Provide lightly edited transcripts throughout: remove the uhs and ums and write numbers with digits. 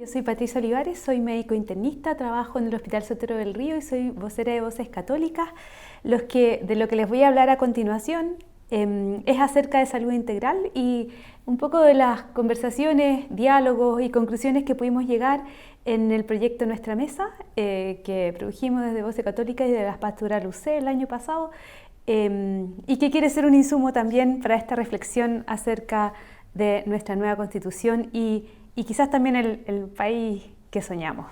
Yo soy Patricia Olivares, soy médico internista, trabajo en el Hospital Sotero del Río y soy vocera de Voces Católicas. De lo que les voy a hablar a continuación es acerca de salud integral y un poco de las conversaciones, diálogos y conclusiones que pudimos llegar en el proyecto Nuestra Mesa, que produjimos desde Voces Católicas y de las Pastoral UC el año pasado, y que quiere ser un insumo también para esta reflexión acerca de nuestra nueva Constitución y quizás también el país que soñamos.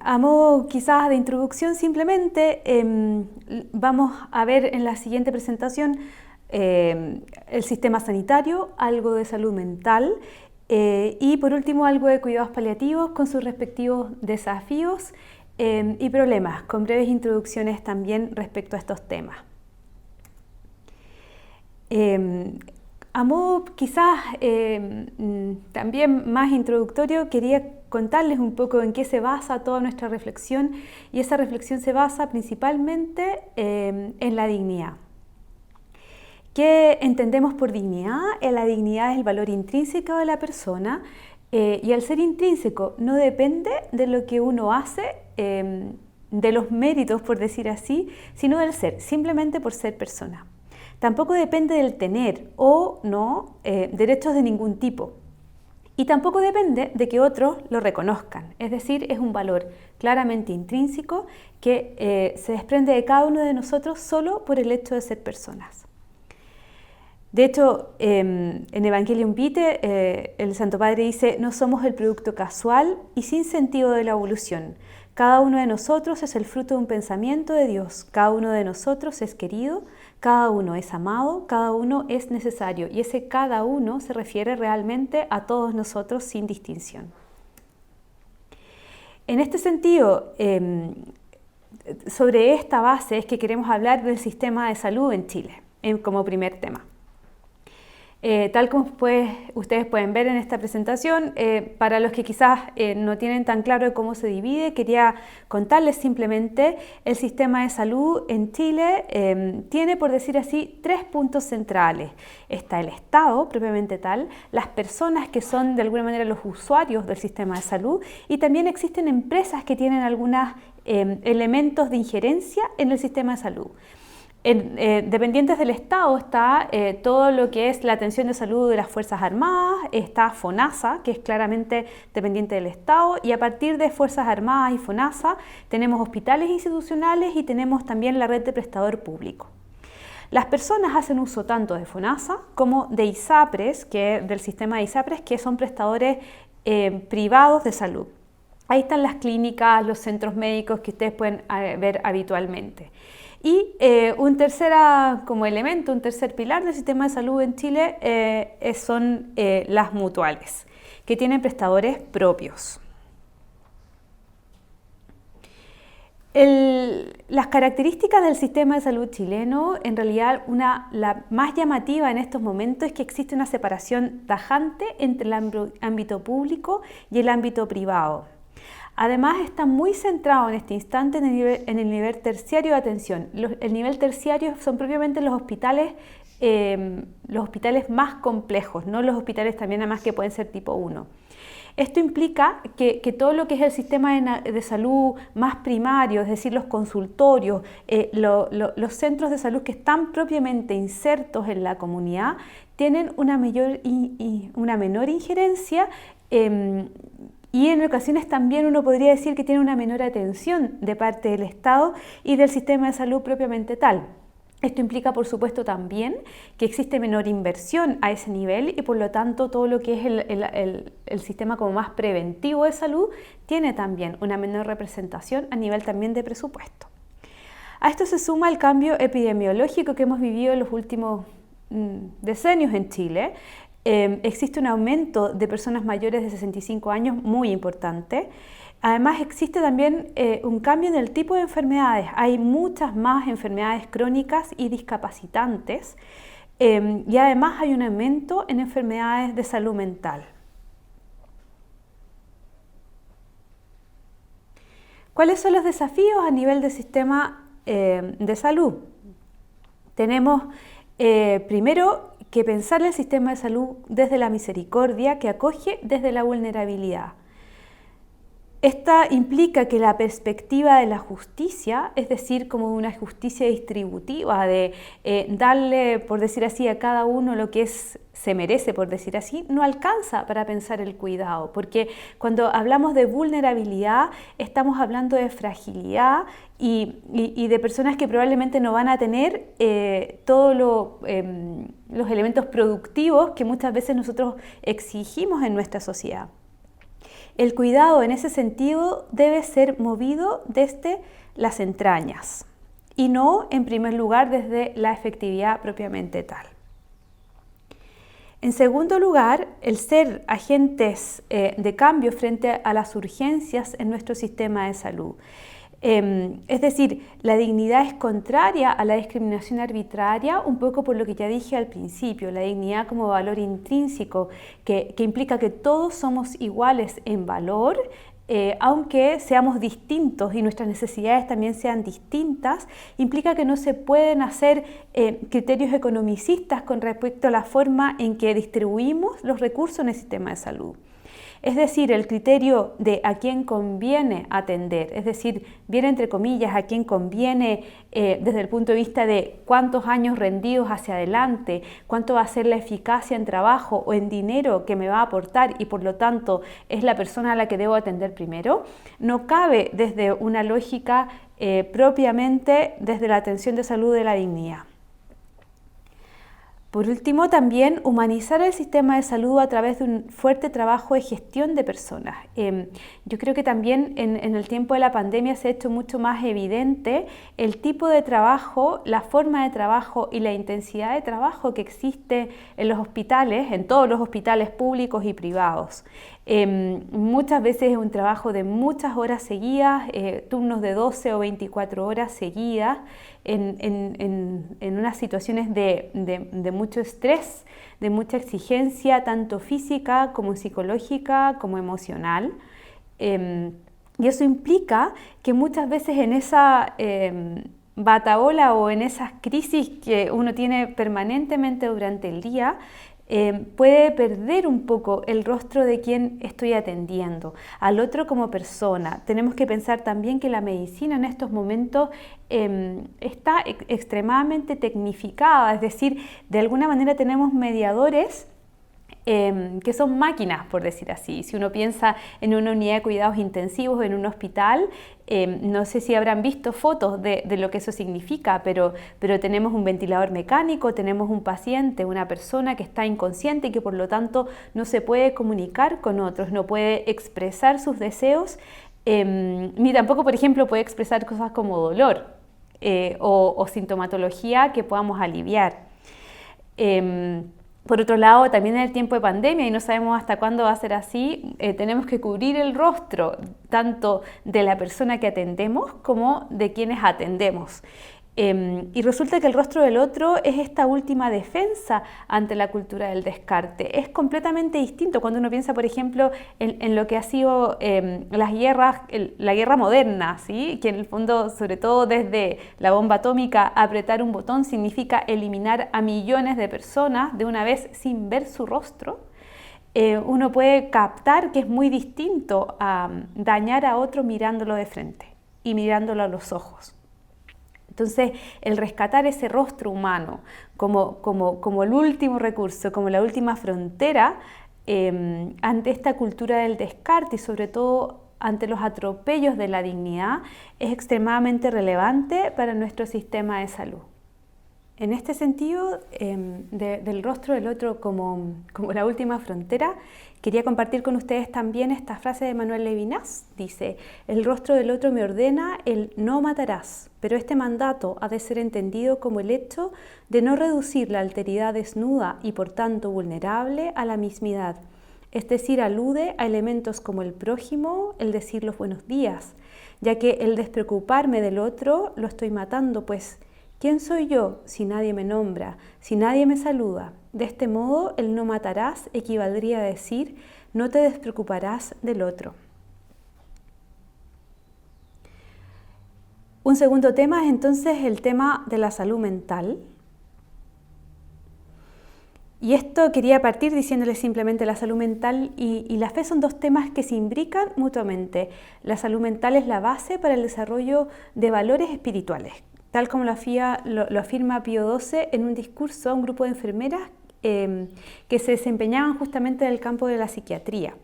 A modo quizás de introducción simplemente, vamos a ver en la siguiente presentación el sistema sanitario, algo de salud mental y por último algo de cuidados paliativos con sus respectivos desafíos y problemas, con breves introducciones también respecto a estos temas. A modo quizás también más introductorio, quería contarles un poco en qué se basa toda nuestra reflexión, y esa reflexión se basa principalmente en la dignidad. ¿Qué entendemos por dignidad? La dignidad es el valor intrínseco de la persona y al ser intrínseco no depende de lo que uno hace, de los méritos, por decir así, sino del ser, simplemente por ser persona. Tampoco depende del tener o no derechos de ningún tipo. Y tampoco depende de que otros lo reconozcan. Es decir, es un valor claramente intrínseco que se desprende de cada uno de nosotros solo por el hecho de ser personas. De hecho, en Evangelium Vitae, el Santo Padre dice: no somos el producto casual y sin sentido de la evolución. Cada uno de nosotros es el fruto de un pensamiento de Dios. Cada uno de nosotros es querido, cada uno es amado, cada uno es necesario. Y ese cada uno se refiere realmente a todos nosotros sin distinción. En este sentido, sobre esta base es que queremos hablar del sistema de salud en Chile, como primer tema. Tal como ustedes pueden ver en esta presentación, para los que quizás no tienen tan claro cómo se divide, quería contarles simplemente el sistema de salud en Chile. Tiene, por decir así, 3 puntos centrales. Está el Estado, propiamente tal, las personas que son de alguna manera los usuarios del sistema de salud, y también existen empresas que tienen algunos elementos de injerencia en el sistema de salud. Dependientes del Estado está todo lo que es la atención de salud de las Fuerzas Armadas, está FONASA, que es claramente dependiente del Estado, y a partir de Fuerzas Armadas y FONASA tenemos hospitales institucionales y tenemos también la red de prestador público. Las personas hacen uso tanto de FONASA como de ISAPRES, del sistema de ISAPRES, que son prestadores privados de salud. Ahí están las clínicas, los centros médicos que ustedes pueden ver habitualmente. Y un tercer pilar del sistema de salud en Chile son las mutuales, que tienen prestadores propios. Las características del sistema de salud chileno, en realidad la más llamativa en estos momentos es que existe una separación tajante entre el ámbito público y el ámbito privado. Además, está muy centrado en este instante en el nivel terciario de atención. El nivel terciario son propiamente los hospitales más complejos, no los hospitales también además que pueden ser tipo 1. Esto implica que todo lo que es el sistema de salud más primario, es decir, los consultorios, los centros de salud que están propiamente insertos en la comunidad, tienen una menor injerencia y en ocasiones también uno podría decir que tiene una menor atención de parte del Estado y del sistema de salud propiamente tal. Esto implica, por supuesto, también que existe menor inversión a ese nivel y por lo tanto todo lo que es el sistema como más preventivo de salud tiene también una menor representación a nivel también de presupuesto. A esto se suma el cambio epidemiológico que hemos vivido en los últimos decenios en Chile. Existe un aumento de personas mayores de 65 años muy importante. Además existe también un cambio en el tipo de enfermedades. Hay muchas más enfermedades crónicas y discapacitantes y además hay un aumento en enfermedades de salud mental. ¿Cuáles son los desafíos a nivel del sistema de salud? Tenemos primero que pensar el sistema de salud desde la misericordia que acoge desde la vulnerabilidad. Esta implica que la perspectiva de la justicia, es decir, como una justicia distributiva, de darle, por decir así, a cada uno lo que se merece, por decir así, no alcanza para pensar el cuidado, porque cuando hablamos de vulnerabilidad estamos hablando de fragilidad y de personas que probablemente no van a tener todos los elementos productivos que muchas veces nosotros exigimos en nuestra sociedad. El cuidado en ese sentido debe ser movido desde las entrañas y no, en primer lugar, desde la efectividad propiamente tal. En segundo lugar, el ser agentes de cambio frente a las urgencias en nuestro sistema de salud. Es decir, la dignidad es contraria a la discriminación arbitraria, un poco por lo que ya dije al principio, la dignidad como valor intrínseco, que implica que todos somos iguales en valor, aunque seamos distintos y nuestras necesidades también sean distintas, implica que no se pueden hacer criterios economicistas con respecto a la forma en que distribuimos los recursos en el sistema de salud. Es decir, el criterio de a quién conviene atender, es decir, bien entre comillas, a quién conviene desde el punto de vista de cuántos años rendidos hacia adelante, cuánto va a ser la eficacia en trabajo o en dinero que me va a aportar y por lo tanto es la persona a la que debo atender primero, no cabe desde una lógica propiamente desde la atención de salud de la dignidad. Por último, también humanizar el sistema de salud a través de un fuerte trabajo de gestión de personas. Yo creo que también en el tiempo de la pandemia se ha hecho mucho más evidente el tipo de trabajo, la forma de trabajo y la intensidad de trabajo que existe en los hospitales, en todos los hospitales públicos y privados. Muchas veces es un trabajo de muchas horas seguidas, turnos de 12 o 24 horas seguidas, en unas situaciones de mucho estrés, de mucha exigencia, tanto física como psicológica, como emocional. Y eso implica que muchas veces en esa batahola o en esas crisis que uno tiene permanentemente durante el día, puede perder un poco el rostro de quien estoy atendiendo, al otro como persona. Tenemos que pensar también que la medicina en estos momentos está extremadamente tecnificada, es decir, de alguna manera tenemos mediadores que son máquinas, por decir así. Si uno piensa en una unidad de cuidados intensivos en un hospital, no sé si habrán visto fotos de lo que eso significa, pero tenemos un ventilador mecánico, tenemos un paciente, una persona que está inconsciente y que por lo tanto no se puede comunicar con otros, no puede expresar sus deseos, ni tampoco, por ejemplo, puede expresar cosas como dolor o sintomatología que podamos aliviar. Por otro lado, también en el tiempo de pandemia, y no sabemos hasta cuándo va a ser así, tenemos que cubrir el rostro tanto de la persona que atendemos como de quienes atendemos. Y resulta que el rostro del otro es esta última defensa ante la cultura del descarte. Es completamente distinto cuando uno piensa, por ejemplo, en lo que ha sido las guerras, la guerra moderna, ¿sí? Que en el fondo, sobre todo desde la bomba atómica, apretar un botón significa eliminar a millones de personas de una vez sin ver su rostro. Uno puede captar que es muy distinto a dañar a otro mirándolo de frente y mirándolo a los ojos. Entonces, el rescatar ese rostro humano como el último recurso, como la última frontera ante esta cultura del descarte y sobre todo ante los atropellos de la dignidad, es extremadamente relevante para nuestro sistema de salud. En este sentido, del rostro del otro como la última frontera, quería compartir con ustedes también esta frase de Manuel Levinas. Dice: el rostro del otro me ordena el no matarás, pero este mandato ha de ser entendido como el hecho de no reducir la alteridad desnuda y por tanto vulnerable a la mismidad. Es decir, alude a elementos como el prójimo, el decir los buenos días, ya que el despreocuparme del otro lo estoy matando, pues ¿quién soy yo si nadie me nombra, si nadie me saluda? De este modo, el no matarás equivaldría a decir no te despreocuparás del otro. Un segundo tema es entonces el tema de la salud mental. Y esto quería partir diciéndoles simplemente la salud mental y la fe son dos temas que se imbrican mutuamente. La salud mental es la base para el desarrollo de valores espirituales, tal como lo afirma Pío XII en un discurso a un grupo de enfermeras que se desempeñaban justamente en el campo de la psiquiatría.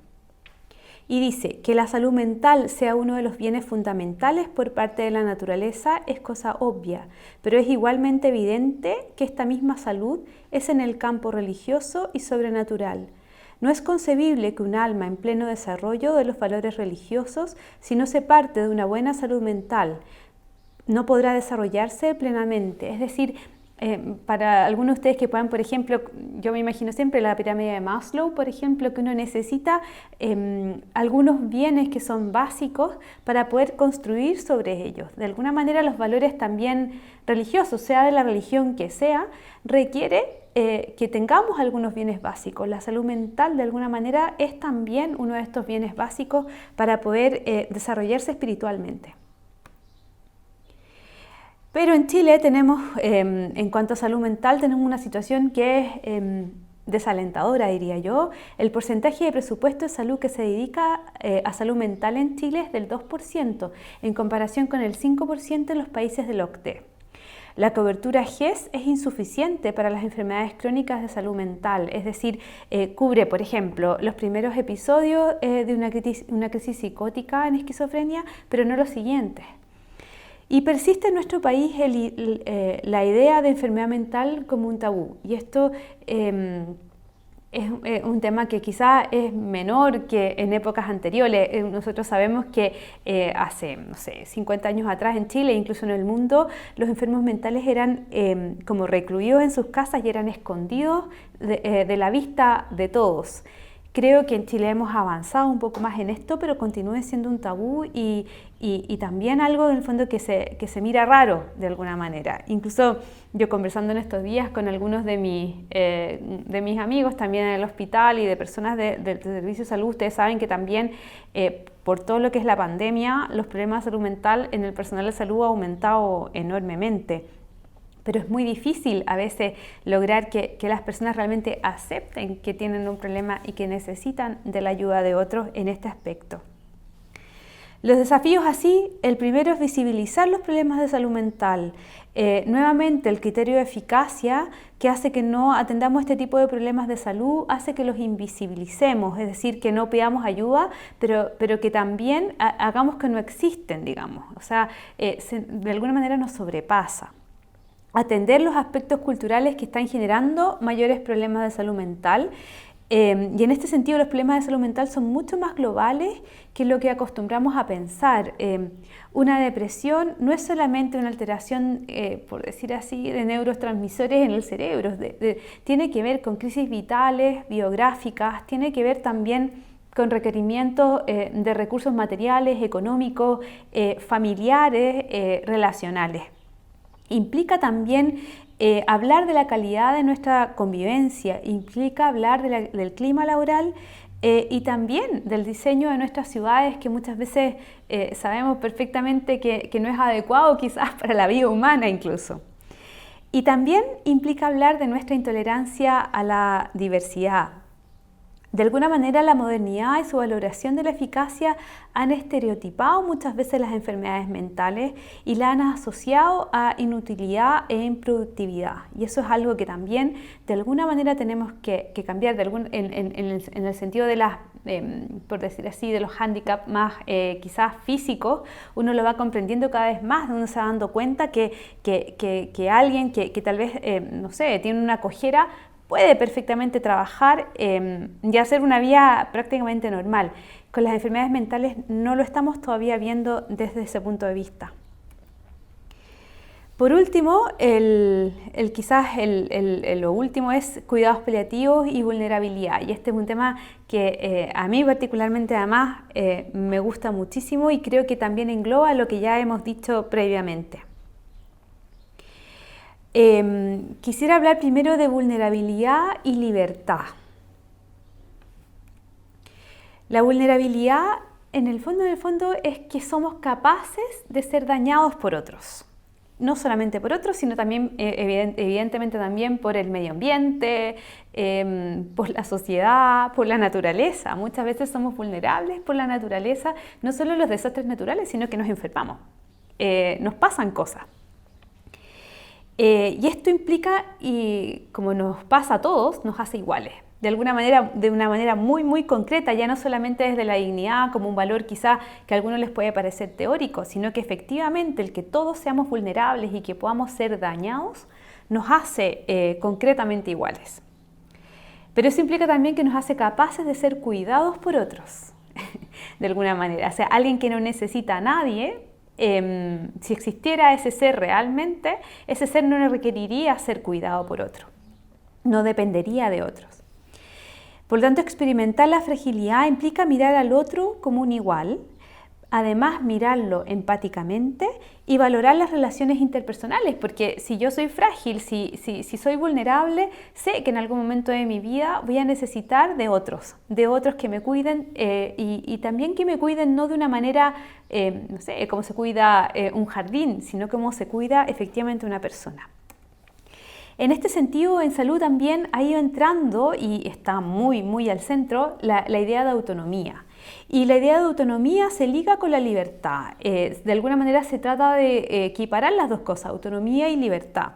Y dice que la salud mental sea uno de los bienes fundamentales por parte de la naturaleza es cosa obvia, pero es igualmente evidente que esta misma salud es en el campo religioso y sobrenatural. No es concebible que un alma en pleno desarrollo de los valores religiosos, si no se parte de una buena salud mental, no podrá desarrollarse plenamente. Es decir, para algunos de ustedes que puedan, por ejemplo, yo me imagino siempre la pirámide de Maslow, por ejemplo, que uno necesita algunos bienes que son básicos para poder construir sobre ellos. De alguna manera los valores también religiosos, sea de la religión que sea, requiere que tengamos algunos bienes básicos. La salud mental de alguna manera es también uno de estos bienes básicos para poder desarrollarse espiritualmente. Pero en Chile tenemos, en cuanto a salud mental, tenemos una situación que es desalentadora, diría yo. El porcentaje de presupuesto de salud que se dedica a salud mental en Chile es del 2%, en comparación con el 5% en los países del OCDE. La cobertura GES es insuficiente para las enfermedades crónicas de salud mental, es decir, cubre, por ejemplo, los primeros episodios de una crisis psicótica en esquizofrenia, pero no los siguientes. Y persiste en nuestro país la idea de enfermedad mental como un tabú. Y esto es un tema que quizá es menor que en épocas anteriores. Nosotros sabemos que hace, 50 años atrás en Chile, incluso en el mundo, los enfermos mentales eran como recluidos en sus casas y eran escondidos de la vista de todos. Creo que en Chile hemos avanzado un poco más en esto, pero continúa siendo un tabú y también algo en el fondo que se mira raro de alguna manera. Incluso yo conversando en estos días con algunos de mis amigos también en el hospital y de personas del servicio de salud, ustedes saben que también por todo lo que es la pandemia, los problemas de salud mental en el personal de salud han aumentado enormemente. Pero es muy difícil a veces lograr que las personas realmente acepten que tienen un problema y que necesitan de la ayuda de otros en este aspecto. Los desafíos así, el primero es visibilizar los problemas de salud mental. Nuevamente, el criterio de eficacia que hace que no atendamos este tipo de problemas de salud hace que los invisibilicemos, es decir, que no pidamos ayuda, pero que también hagamos que no existen, digamos. O sea, de alguna manera nos sobrepasa. Atender los aspectos culturales que están generando mayores problemas de salud mental. Y en este sentido los problemas de salud mental son mucho más globales que lo que acostumbramos a pensar. Una depresión no es solamente una alteración, por decir así, de neurotransmisores en el cerebro. Tiene que ver con crisis vitales, biográficas, tiene que ver también con requerimientos de recursos materiales, económicos, familiares, relacionales. Implica también hablar de la calidad de nuestra convivencia, implica hablar del clima laboral y también del diseño de nuestras ciudades, que muchas veces sabemos perfectamente que no es adecuado quizás para la vida humana incluso. Y también implica hablar de nuestra intolerancia a la diversidad. De alguna manera la modernidad y su valoración de la eficacia han estereotipado muchas veces las enfermedades mentales y la han asociado a inutilidad e improductividad. Y eso es algo que también de alguna manera tenemos que cambiar en el sentido de las, por decir así, de los hándicaps más quizás físicos. Uno lo va comprendiendo cada vez más, uno se va dando cuenta que alguien que tal vez, tiene una cojera, puede perfectamente trabajar y hacer una vida prácticamente normal. Con las enfermedades mentales no lo estamos todavía viendo desde ese punto de vista. Por último, lo último es cuidados paliativos y vulnerabilidad. Y este es un tema que a mí particularmente además me gusta muchísimo y creo que también engloba lo que ya hemos dicho previamente. Quisiera hablar primero de vulnerabilidad y libertad. La vulnerabilidad, en el fondo, es que somos capaces de ser dañados por otros. no solamente por otros, sino también, evidentemente también por el medio ambiente, por la sociedad, por la naturaleza. Muchas veces somos vulnerables por la naturaleza, no solo los desastres naturales, sino que nos enfermamos, nos pasan cosas. Y esto implica, y como nos pasa a todos, nos hace iguales. De alguna manera, de una manera muy, muy concreta, ya no solamente desde la dignidad como un valor quizá que a algunos les puede parecer teórico, sino que efectivamente el que todos seamos vulnerables y que podamos ser dañados, nos hace concretamente iguales. Pero eso implica también que nos hace capaces de ser cuidados por otros, de alguna manera. O sea, alguien que no necesita a nadie, si existiera ese ser realmente, ese ser no le requeriría ser cuidado por otro, no dependería de otros. Por lo tanto, experimentar la fragilidad implica mirar al otro como un igual, además mirarlo empáticamente y valorar las relaciones interpersonales, porque si yo soy frágil, si soy vulnerable, sé que en algún momento de mi vida voy a necesitar de otros que me cuiden y también que me cuiden no de una manera, no sé, como se cuida un jardín, sino como se cuida efectivamente una persona. En este sentido, en salud también ha ido entrando, y está muy, muy al centro, la idea de autonomía. Y la idea de autonomía se liga con la libertad. De alguna manera se trata de equiparar las dos cosas, autonomía y libertad.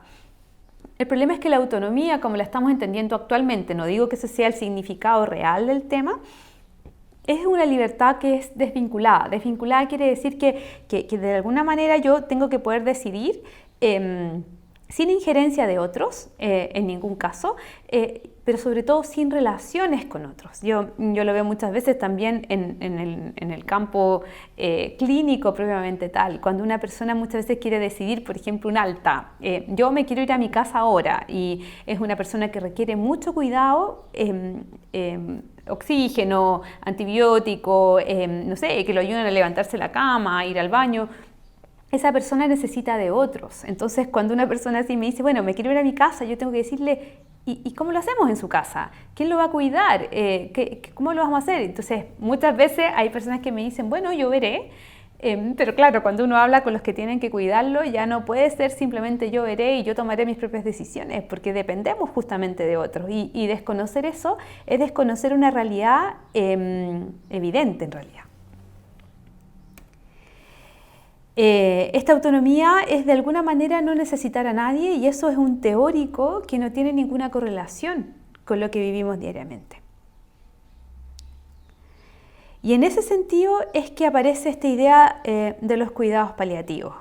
El problema es que la autonomía, como la estamos entendiendo actualmente, no digo que ese sea el significado real del tema, es una libertad que es desvinculada. Desvinculada quiere decir que de alguna manera yo tengo que poder decidir sin injerencia de otros, en ningún caso, pero sobre todo sin relaciones con otros. Yo lo veo muchas veces también en el campo clínico propiamente tal, cuando una persona muchas veces quiere decidir, por ejemplo, un alta. Yo me quiero ir a mi casa ahora y es una persona que requiere mucho cuidado, oxígeno, antibiótico, no sé, que lo ayuden a levantarse de la cama, a ir al baño. Esa persona necesita de otros. Entonces, cuando una persona así me dice, bueno, me quiero ir a mi casa, yo tengo que decirle, ¿y cómo lo hacemos en su casa? ¿Quién lo va a cuidar? ¿Cómo lo vamos a hacer? Entonces, muchas veces hay personas que me dicen, bueno, yo veré, pero claro, cuando uno habla con los que tienen que cuidarlo, ya no puede ser simplemente yo veré y yo tomaré mis propias decisiones, porque dependemos justamente de otros. Y desconocer eso es desconocer una realidad evidente en realidad. Esta autonomía es de alguna manera no necesitar a nadie, y eso es un teórico que no tiene ninguna correlación con lo que vivimos diariamente. Y en ese sentido es que aparece esta idea de los cuidados paliativos.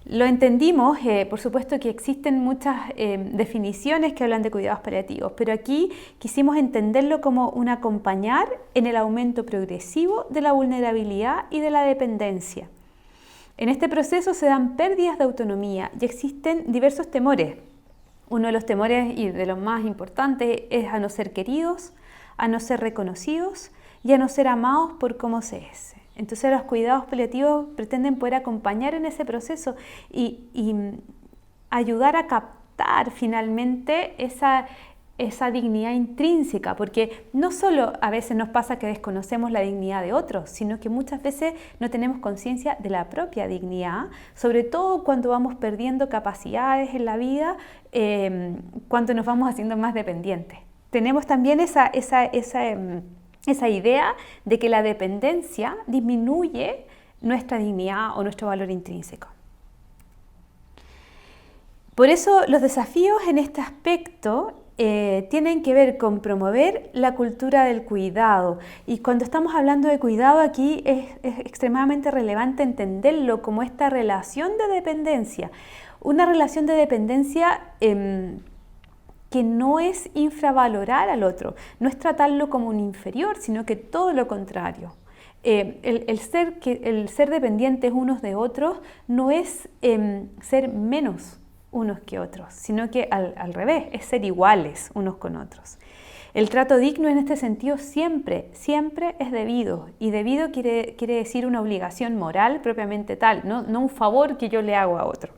Lo entendimos, por supuesto que existen muchas definiciones que hablan de cuidados paliativos, pero aquí quisimos entenderlo como un acompañar en el aumento progresivo de la vulnerabilidad y de la dependencia. En este proceso se dan pérdidas de autonomía y existen diversos temores. Uno de los temores y de los más importantes es a no ser queridos, a no ser reconocidos y a no ser amados por cómo se es. Entonces los cuidados paliativos pretenden poder acompañar en ese proceso y ayudar a captar finalmente esa dignidad intrínseca, porque no solo a veces nos pasa que desconocemos la dignidad de otros, sino que muchas veces no tenemos conciencia de la propia dignidad, sobre todo cuando vamos perdiendo capacidades en la vida, cuando nos vamos haciendo más dependientes. Tenemos también esa idea de que la dependencia disminuye nuestra dignidad o nuestro valor intrínseco. Por eso los desafíos en este aspecto tienen que ver con promover la cultura del cuidado. Y cuando estamos hablando de cuidado aquí es extremadamente relevante entenderlo como esta relación de dependencia. Una relación de dependencia que no es infravalorar al otro, no es tratarlo como un inferior, sino que todo lo contrario. El ser dependientes unos de otros no es ser menos unos que otros, sino que al revés, es ser iguales unos con otros. El trato digno en este sentido siempre es debido, y debido quiere decir una obligación moral propiamente tal, no un favor que yo le hago a otro.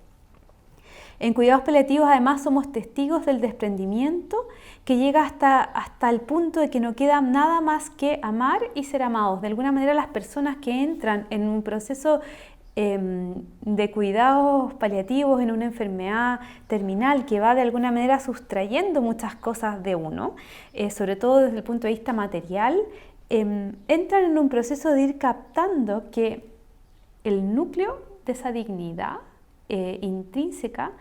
En cuidados paliativos además somos testigos del desprendimiento que llega hasta el punto de que no queda nada más que amar y ser amados. De alguna manera las personas que entran en un proceso de cuidados paliativos en una enfermedad terminal que va de alguna manera sustrayendo muchas cosas de uno, sobre todo desde el punto de vista material, entran en un proceso de ir captando que el núcleo de esa dignidad intrínseca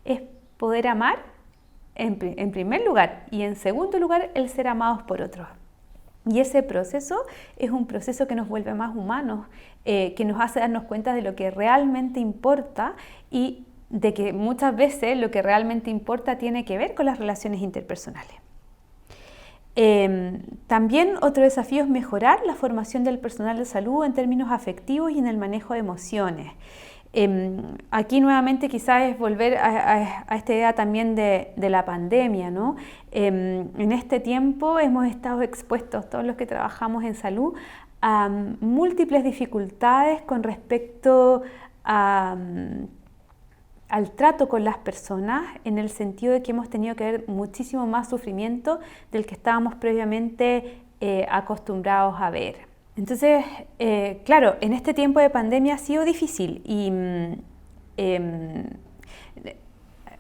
es poder amar en primer lugar y en segundo lugar el ser amados por otros. Y ese proceso es un proceso que nos vuelve más humanos, que nos hace darnos cuenta de lo que realmente importa y de que muchas veces lo que realmente importa tiene que ver con las relaciones interpersonales. También otro desafío es mejorar la formación del personal de salud en términos afectivos y en el manejo de emociones. Aquí nuevamente quizás es volver a esta idea también de la pandemia, ¿no? En este tiempo hemos estado expuestos, todos los que trabajamos en salud, a múltiples dificultades con respecto al trato con las personas, en el sentido de que hemos tenido que ver muchísimo más sufrimiento del que estábamos previamente acostumbrados a ver. Entonces, claro, en este tiempo de pandemia ha sido difícil y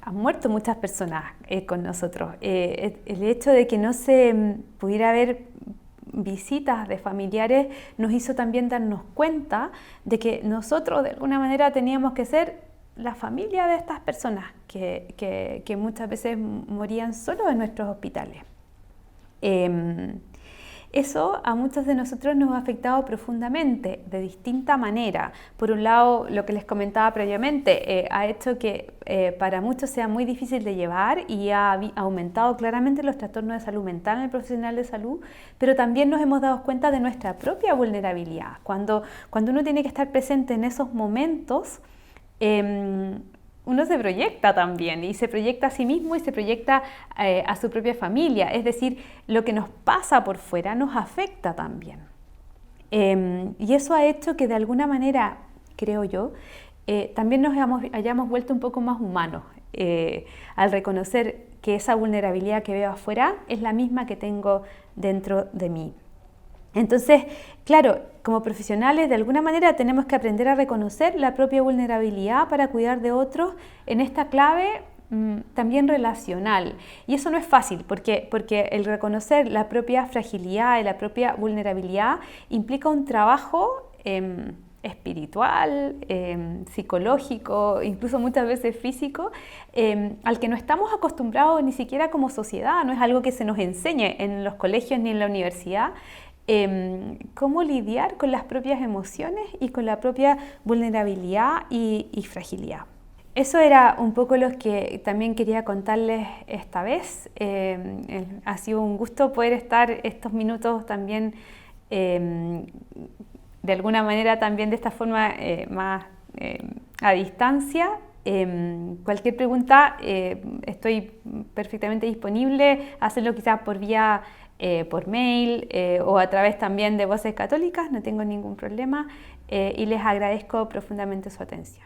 han muerto muchas personas con nosotros. El hecho de que no se pudiera ver visitas de familiares nos hizo también darnos cuenta de que nosotros de alguna manera teníamos que ser la familia de estas personas que muchas veces morían solo en nuestros hospitales. Eso a muchos de nosotros nos ha afectado profundamente, de distinta manera. Por un lado, lo que les comentaba previamente, ha hecho que para muchos sea muy difícil de llevar y ha aumentado claramente los trastornos de salud mental en el profesional de salud, pero también nos hemos dado cuenta de nuestra propia vulnerabilidad. Cuando uno tiene que estar presente en esos momentos, uno se proyecta también y se proyecta a sí mismo y se proyecta a su propia familia, es decir, lo que nos pasa por fuera nos afecta también. Y eso ha hecho que de alguna manera, creo yo, también nos hayamos vuelto un poco más humanos al reconocer que esa vulnerabilidad que veo afuera es la misma que tengo dentro de mí. Entonces, claro, como profesionales de alguna manera tenemos que aprender a reconocer la propia vulnerabilidad para cuidar de otros en esta clave también relacional. Y eso no es fácil porque el reconocer la propia fragilidad y la propia vulnerabilidad implica un trabajo espiritual, psicológico, incluso muchas veces físico, al que no estamos acostumbrados ni siquiera como sociedad, no es algo que se nos enseñe en los colegios ni en la universidad. Cómo lidiar con las propias emociones y con la propia vulnerabilidad y fragilidad. Eso era un poco lo que también quería contarles esta vez. Ha sido un gusto poder estar estos minutos también, de alguna manera también de esta forma más a distancia. Cualquier pregunta, estoy perfectamente disponible a hacerlo quizás por vía por mail o a través también de Voces Católicas, no tengo ningún problema y les agradezco profundamente su atención.